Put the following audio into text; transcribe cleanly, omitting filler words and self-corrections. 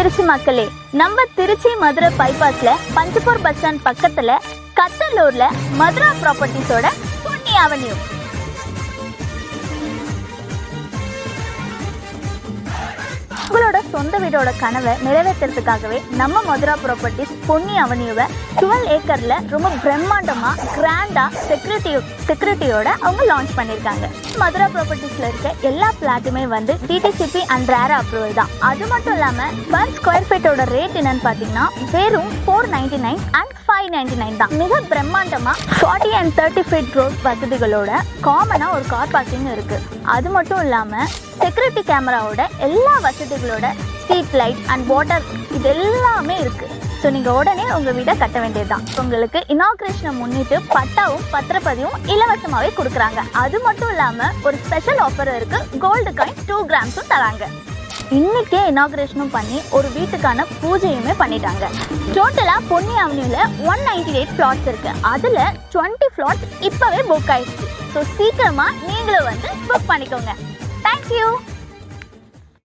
திருச்சி மக்களே, நம்ம Trichy Madurai பைபாஸ்ல Panjappur bus stand பக்கத்துல கத்தலூர்ல மதுரா ப்ராப்பர்ட்டிஸோட பொன்னி அவென்யூ. உங்களோட சொந்த வீடோட கனவை நிறைவேற்றுறதுக்காகவே நம்ம மதுரா ப்ராப்பர்ட்டிஸ் பொன்னி அவென்யூவை 12 ஏக்கர்ல ரொம்ப பிரம்மாண்டமா கிராண்டா செக்யூரிட்டியோட அவங்க லான்ச் பண்ணியிருக்காங்க. மதுரா ப்ராப்பர்ட்டிஸ்ல இருக்க எல்லா பிளாட்டுமே வந்து டிடிசிபி அண்ட் ரேரா அப்ரூவல் தான். அது மட்டும் இல்லாம பர் ஸ்கொயர் ஃபீட்டோட ரேட் என்னன்னு பாத்தீங்கன்னா வெறும் 499 அண்ட் 599 தான். மிக பிரம்மாண்டமா 40 and 30 ஃபீட் ரோட் வசதிகளோட காமனா ஒரு கார் பார்க்கிங் இருக்கு. அது மட்டும் இல்லாம செக்யூரிட்டி கேமராவோட எல்லா வசதிகளோட ஸ்ட்ரீட் லைட் அண்ட் வாட்டர் இது எல்லாமே இருக்கு. ஸோ நீங்கள் உடனே உங்கள் வீடை கட்ட வேண்டியதுதான். உங்களுக்கு இனாக்ரேஷனை முன்னிட்டு பட்டாவும் பத்திரப்பதிவும் இலவசமாகவே கொடுக்குறாங்க. அது மட்டும் இல்லாமல் ஒரு ஸ்பெஷல் ஆஃபர் இருக்கு, கோல்டு காயின் 2 கிராம்ஸும் தராங்க. இன்னைக்கே இனாக்ரேஷனும் பண்ணி ஒரு வீட்டுக்கான பூஜையுமே பண்ணிட்டாங்க. டோட்டலாக பொன்னி அவென்யூல 198 ஃப்ளாட்ஸ் இருக்கு. அதில் 20 ஃப்ளாட்ஸ் இப்போவே புக் ஆயிடுச்சு. ஸோ சீக்கிரமாக நீங்களும் வந்து புக் பண்ணிக்கோங்க. Thank you.